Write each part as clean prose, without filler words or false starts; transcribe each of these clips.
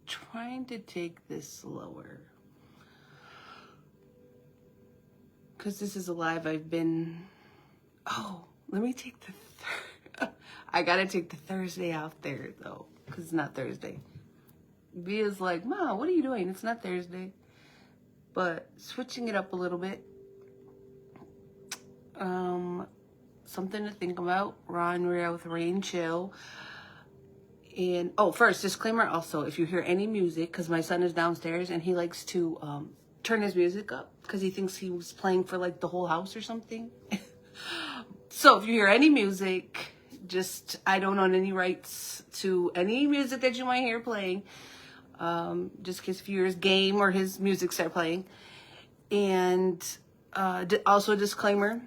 trying to take this slower. Because this is a live I've been... Oh, let me take the... I gotta take the Thursday out there, though. Because it's not Thursday. Via's like, Mom, what are you doing? It's not Thursday. But switching it up a little bit. Something to think about. Ron Ria with Rain Chill. And, oh, first, disclaimer also, if you hear any music, because my son is downstairs and he likes to turn his music up because he thinks he was playing for like the whole house or something. So if you hear any music, just, I don't own any rights to any music that you might hear playing. Just in case if you hear his game or his music start playing. And also a disclaimer,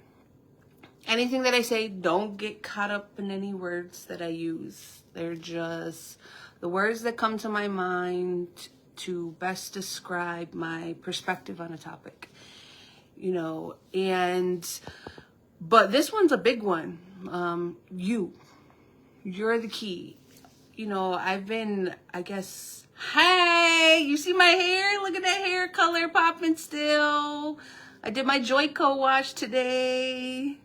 anything that I say, don't get caught up in any words that I use. They're just the words that come to my mind to best describe my perspective on a topic, you know. And but this one's a big one. You're the key. You know, I've been, I guess, hey, you see my hair? Look at that hair color popping still. I did my ℧𝗧𝗏𝗏 wash today.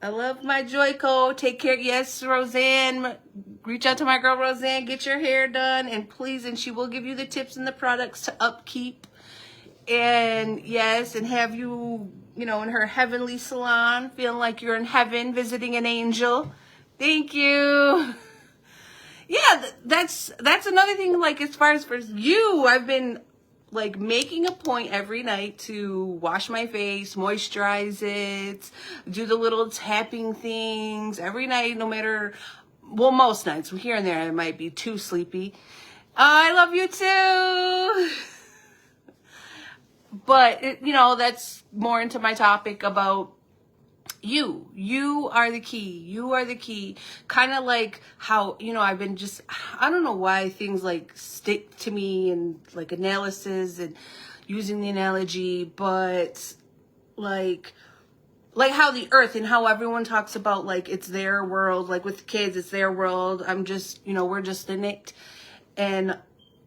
I love my ℧𝗧𝗏𝗏. Take care. Yes, Roseanne. Reach out to my girl Roseanne. Get your hair done. And please, and she will give you the tips and the products to upkeep. And yes, and have you, you know, in her heavenly salon, feeling like you're in heaven, visiting an angel. Thank you. Yeah, that's another thing, like, as far as for you, I've been, like, making a point every night to wash my face, moisturize it, do the little tapping things every night, no matter, well, most nights. Here and there, I might be too sleepy. I love you too. But, you know, that's more into my topic about you. You are the key. You are the key. Kind of like how, you know, I've been just, I don't know why things like stick to me and like analysis and using the analogy, but like how the earth and how everyone talks about like it's their world, like with kids, it's their world. I'm just, you know, we're just in it. And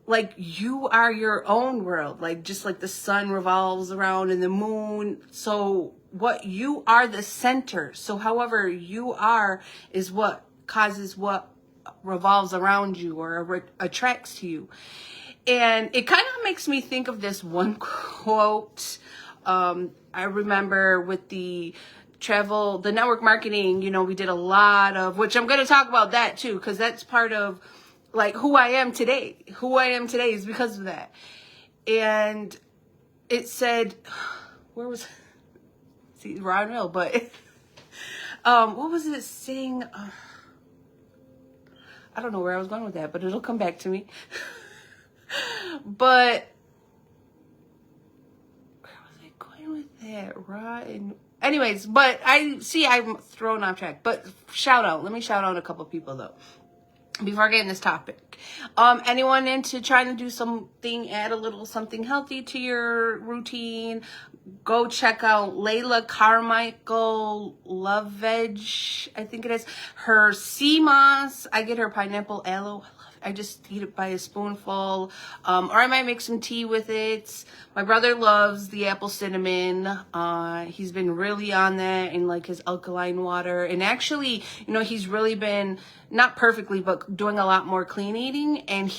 like you are your own world, like just like the sun revolves around and the moon. So what you are the center. So however you are is what causes what revolves around you or attracts to you. And it kind of makes me think of this one quote. I remember with the network marketing, you know, we did a lot of, which I'm going to talk about that too, because that's part of like who I am today. Who I am today is because of that. And it said, where was, see, Ron Will, but what was it saying? I don't know where I was going with that, but it'll come back to me. But where was I going with that? Ron. Anyways, but I'm thrown off track. But let me shout out a couple people though, before I get in this topic. Anyone into trying to do something, add a little something healthy to your routine, go check out ℧𝗧𝗏𝗏𝗏𝗏, I think it is. Her sea moss, I get her pineapple aloe. I just eat it by a spoonful, or I might make some tea with it. My brother loves the apple cinnamon. He's been really on that in like his alkaline water. And actually, you know, he's really been, not perfectly, but doing a lot more clean eating. And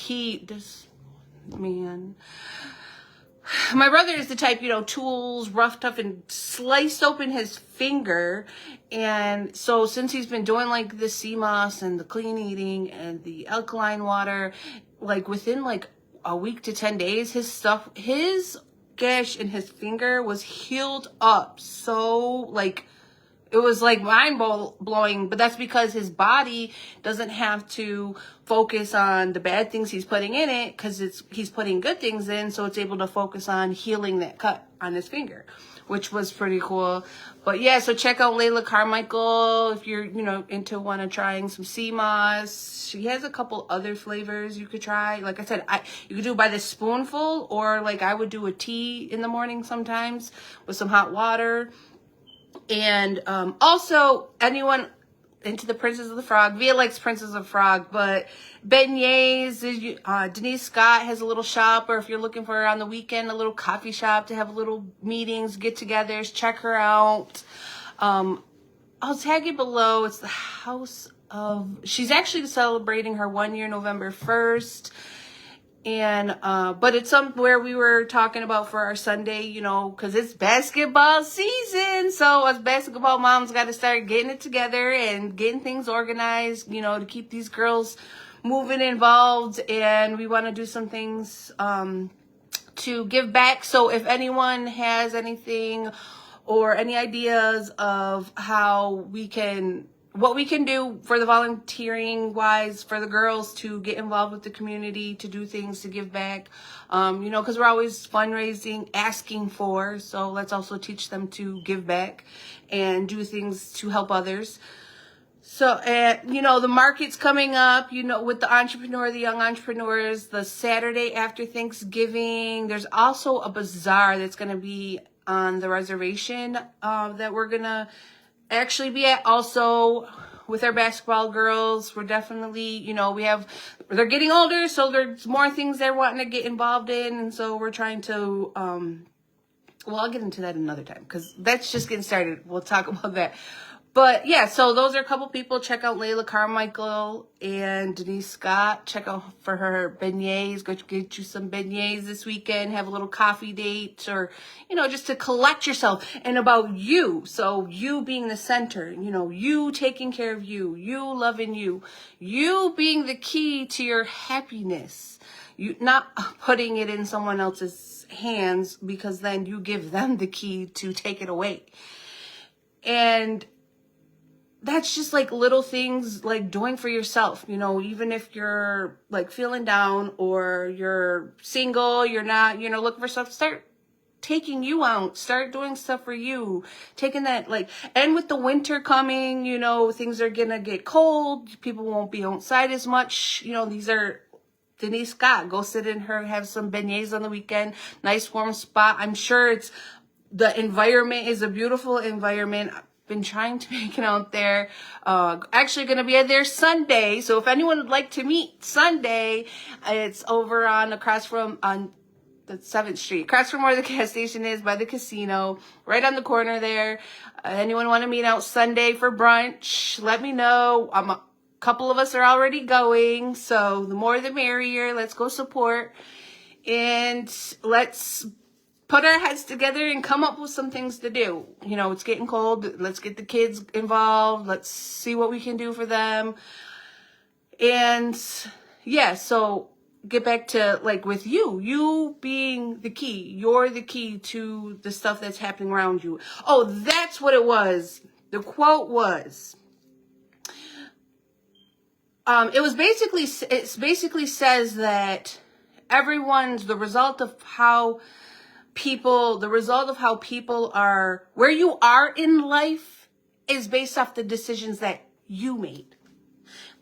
my brother is the type, you know, tools, rough, tough, and sliced open his finger. And so since he's been doing like the sea moss and the clean eating and the alkaline water, like within like a week to 10 days, his gash in his finger was healed up. So like, it was like mind blowing, but that's because his body doesn't have to focus on the bad things he's putting in it, because he's putting good things in, so it's able to focus on healing that cut on his finger, which was pretty cool. But yeah, so check out ℧𝗧𝗏𝗏𝗏𝗏 if you're, you know, into trying some sea moss. She has a couple other flavors you could try. Like I said, you could do it by the spoonful, or like I would do a tea in the morning sometimes with some hot water. And also, anyone into the Princess of the Frog. Via likes Princess of the Frog, but beignets. Denise Scott has a little shop, or if you're looking for her on the weekend, a little coffee shop to have little meetings, get-togethers. Check her out. I'll tag it below. It's the house of. She's actually celebrating her 1 year, November 1st. And, but it's somewhere we were talking about for our Sunday, you know, because it's basketball season. So us basketball moms got to start getting it together and getting things organized, you know, to keep these girls moving, involved. And we want to do some things to give back. So if anyone has anything or any ideas of how we can, what we can do for the volunteering wise for the girls to get involved with the community, to do things, to give back, you know, because we're always fundraising, asking for, so let's also teach them to give back and do things to help others. So, you know, the market's coming up, you know, with the young entrepreneurs, the Saturday after Thanksgiving. There's also a bazaar that's going to be on the reservation that we're going to actually be at also with our basketball girls. We're definitely, you know, they're getting older, so there's more things they're wanting to get involved in. And so we're trying to, well, I'll get into that another time because that's just getting started. We'll talk about that. But yeah, so those are a couple people. Check out Layla Carmichael and Denise Scott. Check out for her beignets. Go get you some beignets this weekend. Have a little coffee date, or, you know, just to collect yourself. And about you. So you being the center, you know, you taking care of you, you loving you being the key to your happiness. You not putting it in someone else's hands, because then you give them the key to take it away. And that's just like little things like doing for yourself, you know, even if you're like feeling down or you're single, you're not, you know, looking for stuff, start taking you out, start doing stuff for you, taking that, like, and with the winter coming, you know, things are gonna get cold, people won't be outside as much, you know, these are Denise Scott, go sit in her, have some beignets on the weekend, nice warm spot. I'm sure the environment is a beautiful environment. Been trying to make it out there. Actually going to be there Sunday. So if anyone would like to meet Sunday, it's over across from the 7th Street, across from where the gas station is, by the casino, right on the corner there. Anyone want to meet out Sunday for brunch? Let me know. A couple of us are already going, so the more the merrier. Let's go support, and let's put our heads together and come up with some things to do. You know, it's getting cold. Let's get the kids involved. Let's see what we can do for them. And yeah, so get back to like with you being the key. You're the key to the stuff that's happening around you. Oh, that's what it was. The quote was, it basically says that the result of how people are, where you are in life is based off the decisions that you made.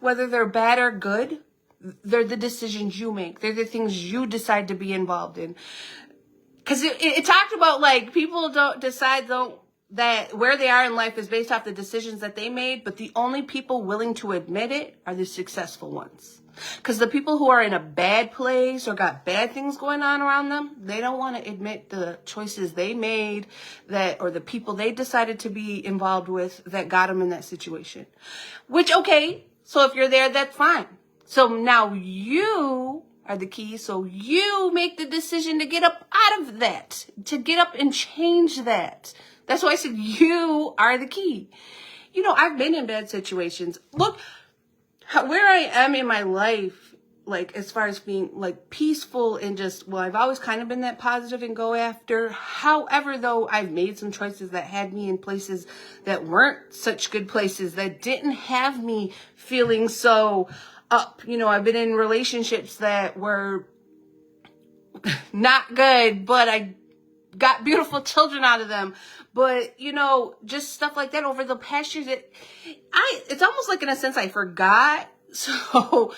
Whether they're bad or good, they're the decisions you make. They're the things you decide to be involved in. Because it talked about, like, people don't decide that where they are in life is based off the decisions that they made, but the only people willing to admit it are the successful ones. Because the people who are in a bad place or got bad things going on around them, they don't want to admit the choices they made, or the people they decided to be involved with that got them in that situation. Which, okay, so if you're there, that's fine. So now you are the key. So you make the decision to get up out of that, to get up and change that. That's why I said you are the key. You know, I've been in bad situations. Look where I am in my life, like, as far as being, like, peaceful and just, well, I've always kind of been that positive and go after. However, though, I've made some choices that had me in places that weren't such good places, that didn't have me feeling so up. You know, I've been in relationships that were not good, but I got beautiful children out of them. But, you know, just stuff like that over the past years, it's almost like, in a sense, I forgot. So,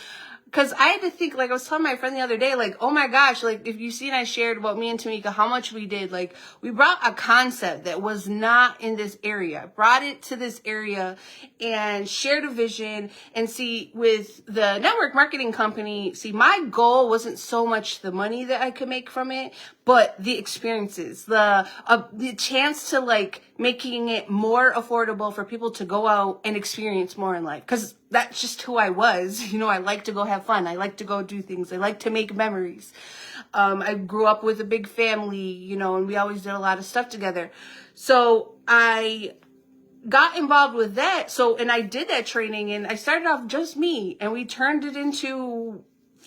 because I had to think, like I was telling my friend the other day, like, oh my gosh, like if you seen I shared about me and Tamika, how much we did, like we brought a concept that was not in this area, brought it to this area and shared a vision. And see, with the network marketing company, see, my goal wasn't so much the money that I could make from it, but the experiences, the chance to like making it more affordable for people to go out and experience more in life. Because that's just who I was. You know, I like to go have fun. I like to go do things. I like to make memories. I grew up with a big family, you know, and we always did a lot of stuff together. So I got involved with that. So, and I did that training, and I started off just me, and we turned it into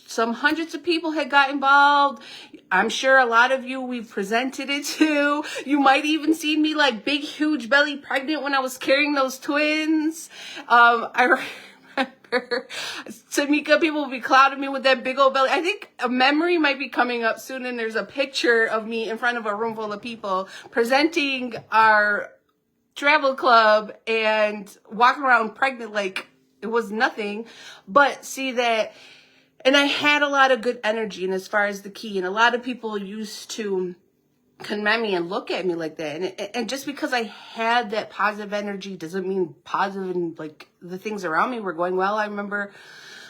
some hundreds of people had got involved. I'm sure a lot of you we've presented it to. You might even see me like big, huge belly pregnant when I was carrying those twins. I remember Tamika, people will be clouding me with that big old belly. I think a memory might be coming up soon, and there's a picture of me in front of a room full of people presenting our travel club and walking around pregnant like it was nothing. But see that, and I had a lot of good energy, and as far as the key, and a lot of people used to commend me and look at me like that. And just because I had that positive energy doesn't mean positive and like the things around me were going well. I remember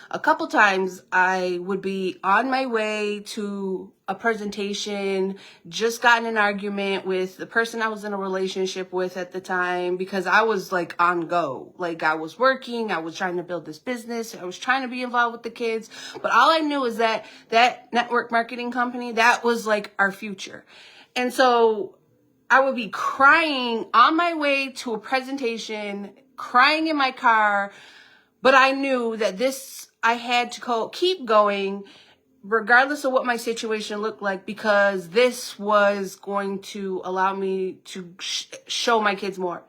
a couple times I would be on my way to a presentation, just got in an argument with the person I was in a relationship with at the time, because I was like on go. Like I was working, I was trying to build this business, I was trying to be involved with the kids. But all I knew is that that network marketing company, that was like our future. And so I would be crying on my way to a presentation, crying in my car, but I knew that I had to keep going regardless of what my situation looked like, because this was going to allow me to show my kids more.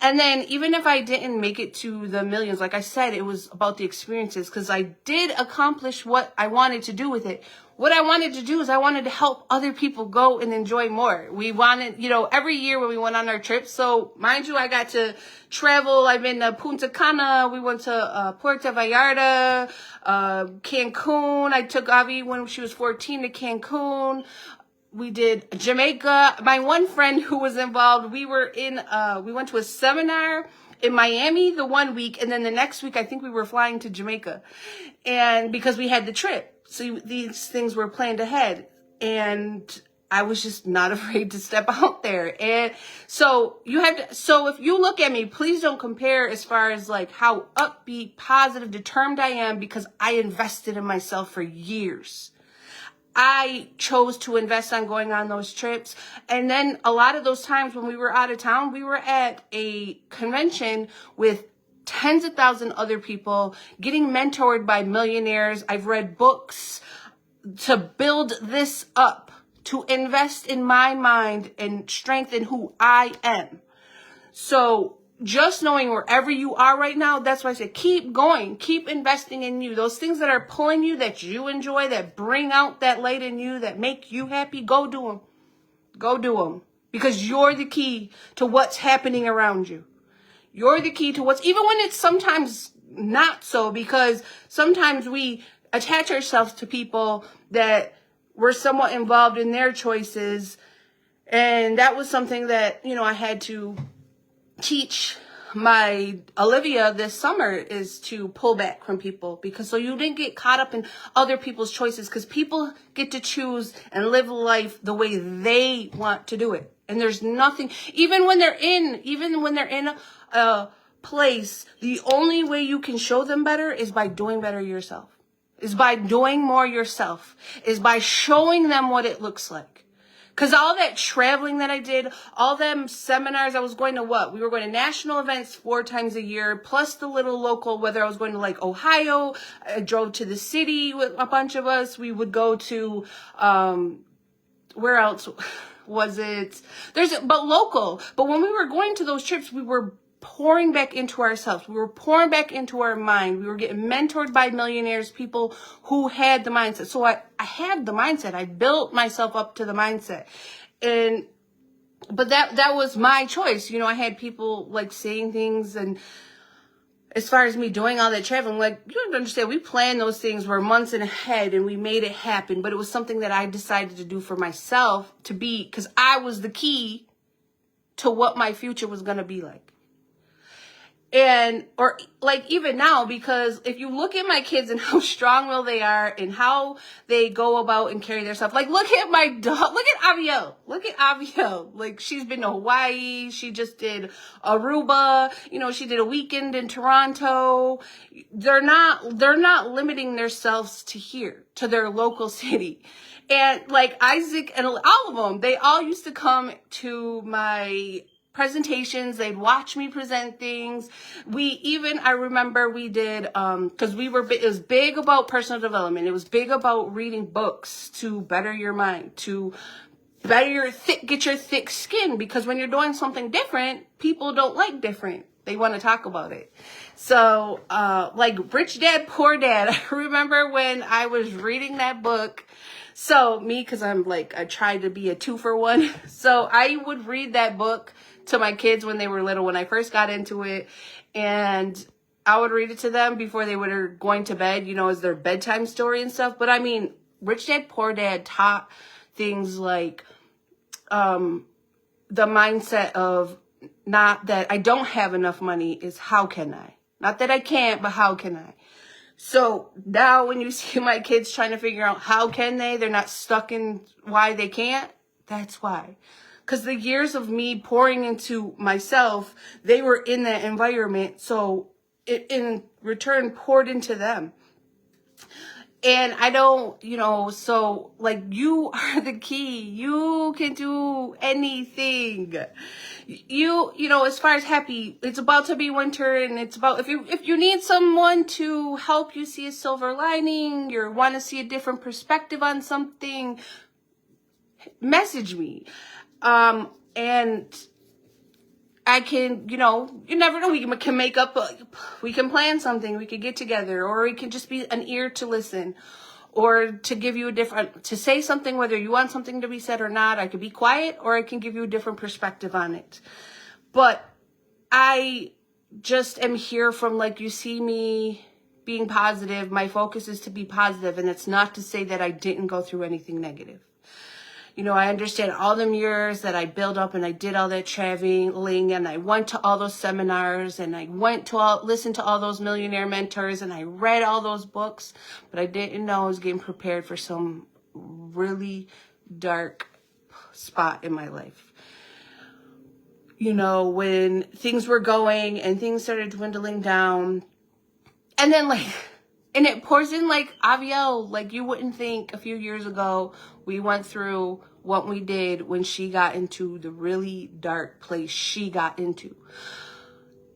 And then even if I didn't make it to the millions, like I said, it was about the experiences, because I did accomplish what I wanted to do with it. What I wanted to do is I wanted to help other people go and enjoy more. We wanted, you know, every year when we went on our trips. So mind you, I got to travel. I've been to Punta Cana. We went to Puerto Vallarta, Cancun. I took Avi when she was 14 to Cancun. We did Jamaica. My one friend who was involved, we went to a seminar in Miami the one week, and then the next week I think we were flying to Jamaica, and because we had the trip. So these things were planned ahead, and I was just not afraid to step out there. And so if you look at me, please don't compare as far as like how upbeat, positive, determined I am, because I invested in myself for years. I chose to invest on going on those trips. And then a lot of those times when we were out of town, we were at a convention with tens of thousands of other people, getting mentored by millionaires. I've read books to build this up, to invest in my mind and strengthen who I am. So just knowing wherever you are right now, that's why I say keep going, keep investing in you. Those things that are pulling you, that you enjoy, that bring out that light in you, that make you happy, go do them. Go do them. Because you're the key to what's happening around you. You're the key to what's, even when it's sometimes not so, because sometimes we attach ourselves to people that were somewhat involved in their choices. And that was something that, you know, I had to teach my Olivia this summer, is to pull back from people, because so you didn't get caught up in other people's choices, because people get to choose and live life the way they want to do it. And there's nothing, even when they're in a place, the only way you can show them better is by doing better yourself, is by doing more yourself, is by showing them what it looks like. Because all that traveling that I did, all them seminars, I was going to we were going to national events 4 times a year, plus the little local, whether I was going to like Ohio, I drove to the city with a bunch of us. We would go to, where else was it? But local. But when we were going to those trips, we were pouring back into ourselves. We were pouring back into our mind. We were getting mentored by millionaires, people who had the mindset. So I had the mindset. I built myself up to the mindset. But that was my choice. You know, I had people like saying things, and as far as me doing all that traveling, like, you don't understand, we planned those things, we're months in ahead, and we made it happen. But it was something that I decided to do for myself, to be, because I was the key to what my future was going to be like. And, or like even now, because if you look at my kids and how strong-willed they are and how they go about and carry their stuff, like look at my dog, look at Aviel, like she's been to Hawaii, she just did Aruba, you know, she did a weekend in Toronto. They're not limiting themselves to here, to their local city. And like Isaac and all of them, they all used to come to my presentations. They'd watch me present things. I remember we did, because it was big about personal development. It was big about reading books to better your mind, to better get your thick skin, because when you're doing something different, people don't like different. They want to talk about it. So, like Rich Dad, Poor Dad. I remember when I was reading that book. So me, because I tried to be a 2-for-1. So I would read that book to my kids when they were little, when I first got into it, and I would read it to them before they were going to bed, you know, as their bedtime story and stuff. But I mean, Rich Dad, Poor Dad taught things like the mindset of, not that I don't have enough money, is how can I? Not that I can't, but how can I? So now when you see my kids trying to figure out how can they're not stuck in why they can't. That's why. Because the years of me pouring into myself, they were in that environment. So it in return poured into them. And I don't, you know, so like you are the key. You can do anything. You know, as far as happy, it's about to be winter, and it's about, if you need someone to help you see a silver lining, you want to see a different perspective on something, message me. And I can, you know, you never know, we can make up, we can plan something, we could get together, or it can just be an ear to listen, or to give you to say something, whether you want something to be said or not. I could be quiet, or I can give you a different perspective on it. But I just am here from, like, you see me being positive. My focus is to be positive, and it's not to say that I didn't go through anything negative. You know, I understand all them years that I built up, and I did all that traveling, and I went to all those seminars, and I listened to all those millionaire mentors, and I read all those books, but I didn't know I was getting prepared for some really dark spot in my life. You know, when things were going and things started dwindling down, and then and it pours in like Aviel, like you wouldn't think a few years ago we went through what we did when she got into the really dark place she got into.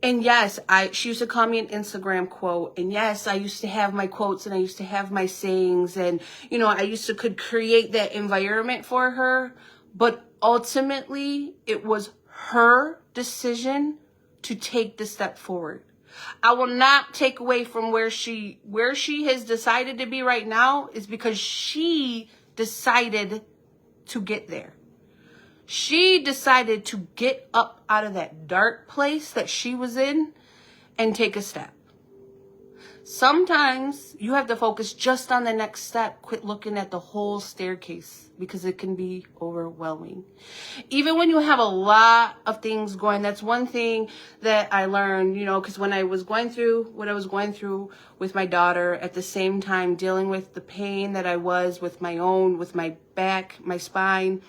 And yes, she used to call me an Instagram quote. And yes, I used to have my quotes, and I used to have my sayings, and, you know, I could create that environment for her. But ultimately, it was her decision to take the step forward. I will not take away from where she has decided to be right now, is because she decided to get there. She decided to get up out of that dark place that she was in and take a step. Sometimes you have to focus just on the next step. Quit looking at the whole staircase, because it can be overwhelming. Even when you have a lot of things going, that's one thing that I learned, you know, because when I was going through what I was going through with my daughter, at the same time dealing with the pain that I was with my back, my spine,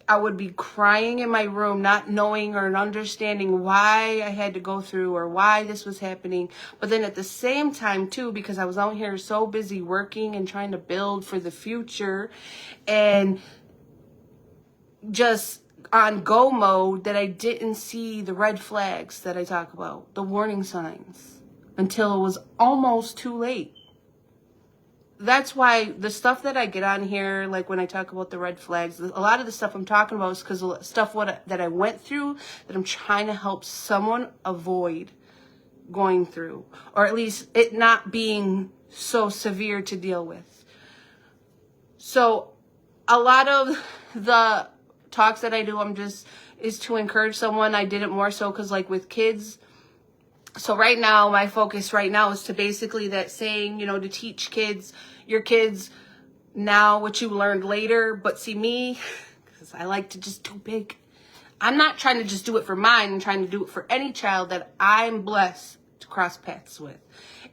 I would be crying in my room, not knowing or understanding why I had to go through or why this was happening. But then at the same time, too, because I was out here so busy working and trying to build for the future and just on go mode, that I didn't see the red flags that I talk about, the warning signs, until it was almost too late. That's why the stuff that I get on here, like when I talk about the red flags, a lot of the stuff I'm talking about is because of stuff that I went through, that I'm trying to help someone avoid going through, or at least it not being so severe to deal with. So a lot of the talks that I do, is to encourage someone. I did it more so because, like, with kids, So right now, my focus right now is to basically that saying, you know, to teach your kids now what you learned later. But see me, because I like to just do big. I'm not trying to just do it for mine. I'm trying to do it for any child that I'm blessed to cross paths with.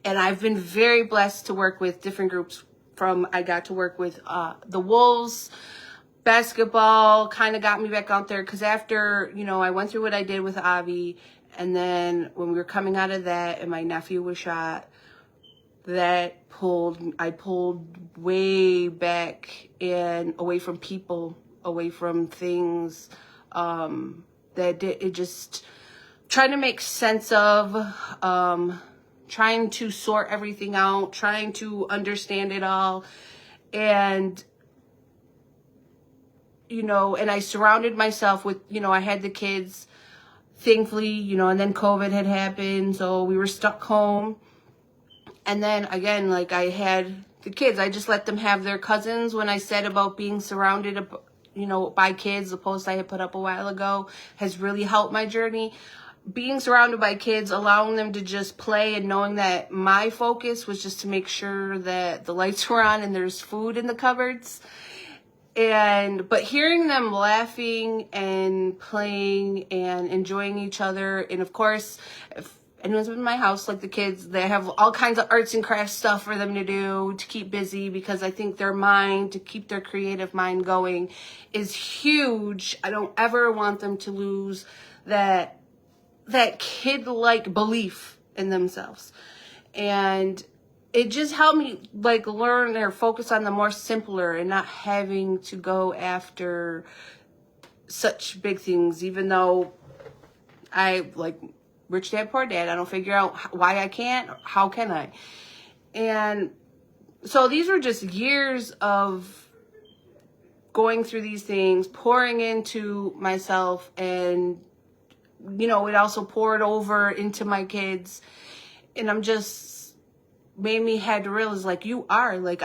And I've been very blessed to work with different groups. I got to work with the Wolves. Basketball kind of got me back out there because after, you know, I went through what I did with Avi, and then when we were coming out of that and my nephew was shot, I pulled way back and away from people, away from things, it just trying to make sense of, trying to sort everything out, trying to understand it all. And, you know, and I surrounded myself with, you know, I had the kids, thankfully, you know, and then COVID had happened. So we were stuck home. And then again, like I had the kids, I just let them have their cousins. When I said about being surrounded, you know, by kids, the post I had put up a while ago has really helped my journey. Being surrounded by kids, allowing them to just play, and knowing that my focus was just to make sure that the lights were on and there's food in the cupboards. But hearing them laughing and playing and enjoying each other. And of course, if anyone's been in my house, like the kids, they have all kinds of arts and crafts stuff for them to do to keep busy, because I think their mind, to keep their creative mind going, is huge. I don't ever want them to lose that kid-like belief in themselves. And it just helped me like learn or focus on the more simpler and not having to go after such big things, even though I like rich dad, poor dad. I don't figure out why I can't. How can I? And so these were just years of going through these things, pouring into myself, and, you know, it also poured over into my kids. And I'm just made me had to realize, like, you are like,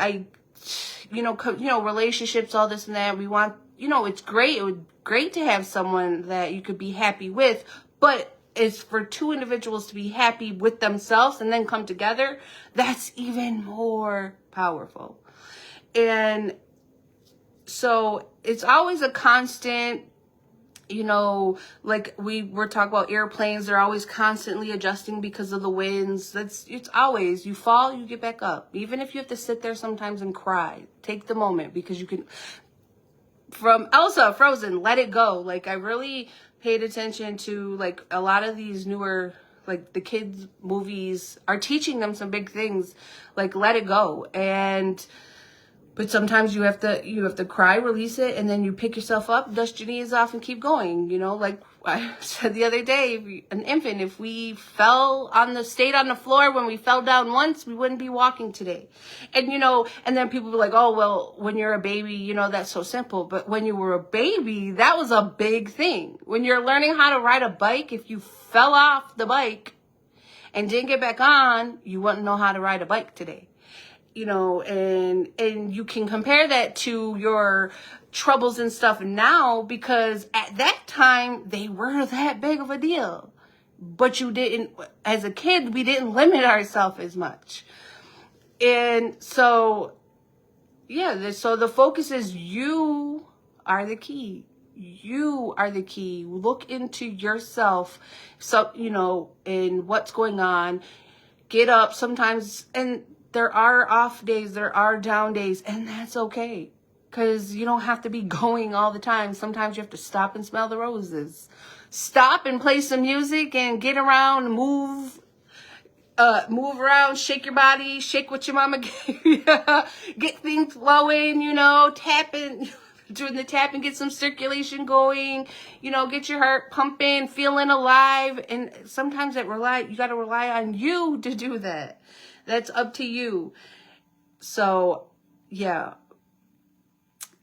relationships, all this and that. We want, you know, it's great. It would great to have someone that you could be happy with, but it's for two individuals to be happy with themselves and then come together. That's even more powerful. And so it's always a constant, you know, like we were talking about airplanes, they're always constantly adjusting because of the winds. It's always, you fall, you get back up. Even if you have to sit there sometimes and cry, take the moment, because you can, from Elsa, Frozen, let it go. Like I really paid attention to like a lot of these newer, like the kids movies are teaching them some big things, like let it go. But sometimes you have to cry, release it, and then you pick yourself up, dust your knees off, and keep going. You know, like I said the other day, an infant, if we stayed on the floor when we fell down once, we wouldn't be walking today. And, you know, and then people be like, oh, well, when you're a baby, you know, that's so simple. But when you were a baby, that was a big thing. When you're learning how to ride a bike, if you fell off the bike and didn't get back on, you wouldn't know how to ride a bike today. You know, and you can compare that to your troubles and stuff now, because at that time they were that big of a deal. But you didn't, as a kid, we didn't limit ourselves as much. And so, yeah, so the focus is you are the key. You are the key. Look into yourself, so, you know, and what's going on. Get up sometimes, and there are off days, there are down days, and that's okay. Because you don't have to be going all the time. Sometimes you have to stop and smell the roses. Stop and play some music and get around, move around, shake your body, shake what your mama gave you. Get things flowing, you know, tapping, doing the tapping, get some circulation going, you know, get your heart pumping, feeling alive. And sometimes you got to rely on you to do that. That's up to you. So, yeah.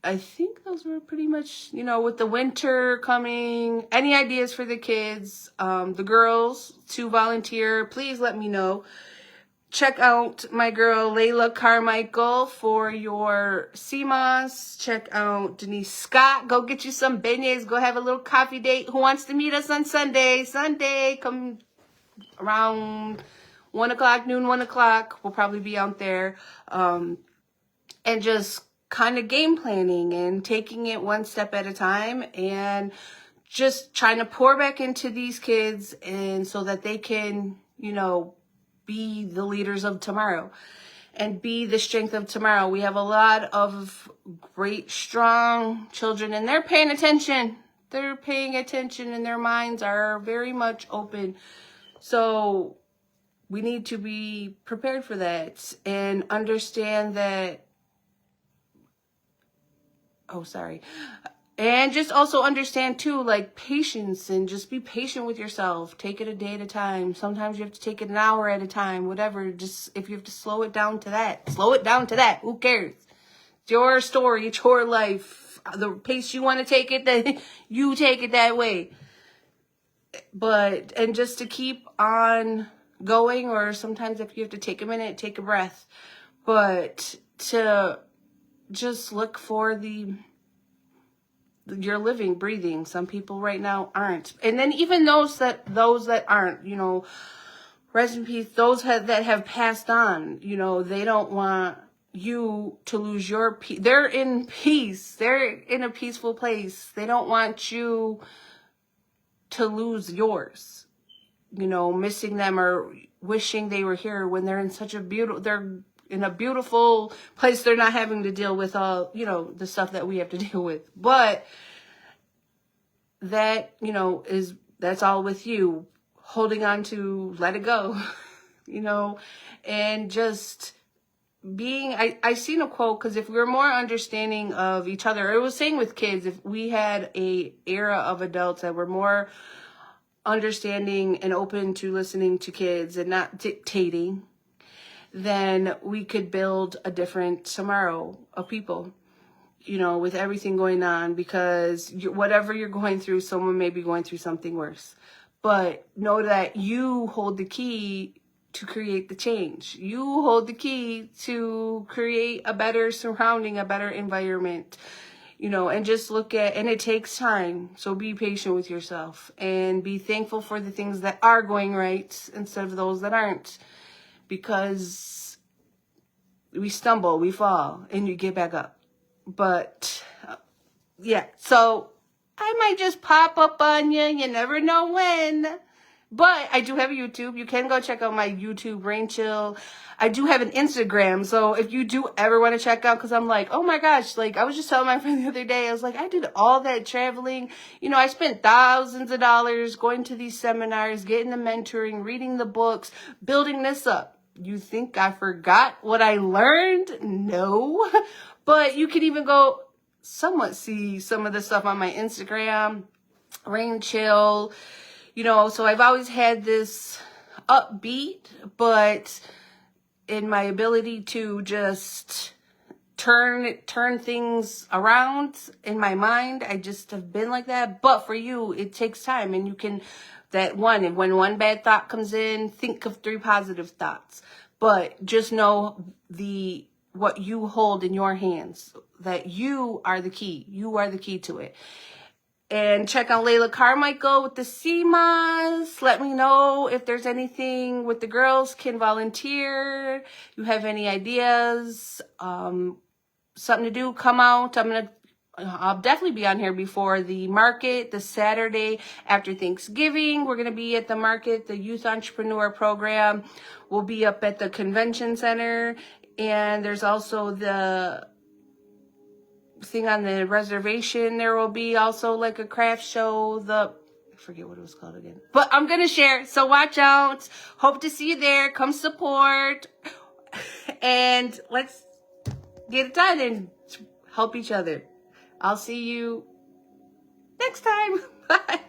I think those were pretty much, you know, with the winter coming, any ideas for the kids, the girls to volunteer, please let me know. Check out my girl Layla Carmichael for your CMOS. Check out Denise Scott. Go get you some beignets. Go have a little coffee date. Who wants to meet us on Sunday? Sunday, come around 1 o'clock, noon, 1 o'clock. We'll probably be out there. And just kind of game planning and taking it one step at a time and just trying to pour back into these kids and so that they can, you know, be the leaders of tomorrow and be the strength of tomorrow. We have a lot of great, strong children, and they're paying attention. They're paying attention, and their minds are very much open. So we need to be prepared for that and understand that. Oh, sorry. And just also understand too, like, patience, and just be patient with yourself. Take it a day at a time. Sometimes you have to take it an hour at a time, whatever. Just if you have to slow it down to that, slow it down to that. Who cares? It's your story. It's your life. The pace you want to take it, then you take it that way. But, and just to keep on going, or sometimes if you have to take a minute, take a breath. But to just look for you're living, breathing. Some people right now aren't. And then even those that aren't, you know, rest in peace, those that have passed on, you know, they don't want you to lose your peace. They're in peace. They're in a peaceful place. They don't want you to lose yours, you know, missing them or wishing they were here when they're in such a they're in a beautiful place. They're not having to deal with all, you know, the stuff that we have to deal with. But that, you know, that's all with you. Holding on to, let it go, you know, and just being, I seen a quote, because if we were more understanding of each other, it was saying with kids, if we had a era of adults that were more understanding and open to listening to kids and not dictating, then we could build a different tomorrow of people, you know, with everything going on, because whatever you're going through, someone may be going through something worse. But know that you hold the key to create the change. You hold the key to create a better surrounding, a better environment, you know, and just look at, and it takes time. So be patient with yourself and be thankful for the things that are going right instead of those that aren't. Because we stumble, we fall, and you get back up. But yeah, so I might just pop up on you. You never know when. But I do have a YouTube. You can go check out my YouTube, Ⅎ𝒛𝒨𝒀𝒀🐐. I do have an Instagram. So if you do ever want to check out, because I'm like, oh my gosh, like I was just telling my friend the other day, I was like, I did all that traveling. You know, I spent thousands of dollars going to these seminars, getting the mentoring, reading the books, building this up. You think I forgot what I learned? No. But you can even go somewhat see some of the stuff on my Instagram, Ⅎ𝒛𝒨𝒀𝒀🐐. You know, so I've always had this upbeat, but in my ability to just turn things around in my mind, I just have been like that. But for you, it takes time, and you can, when one bad thought comes in, think of 3 positive thoughts. But just know what you hold in your hands, that you are the key. You are the key to it. And check out Layla Carmichael with the ℧𝒛𝒻𝑎s. Let me know if there's anything with the girls can volunteer. You have any ideas, something to do, come out. I'll definitely be on here before the market, the Saturday after Thanksgiving. We're going to be at the market. The Youth Entrepreneur Program will be up at the Convention Center. And there's also the thing on the reservation. There will be also like a craft show. I forget what it was called again. But I'm going to share. So watch out. Hope to see you there. Come support. And let's get it done and help each other. I'll see you next time. Bye.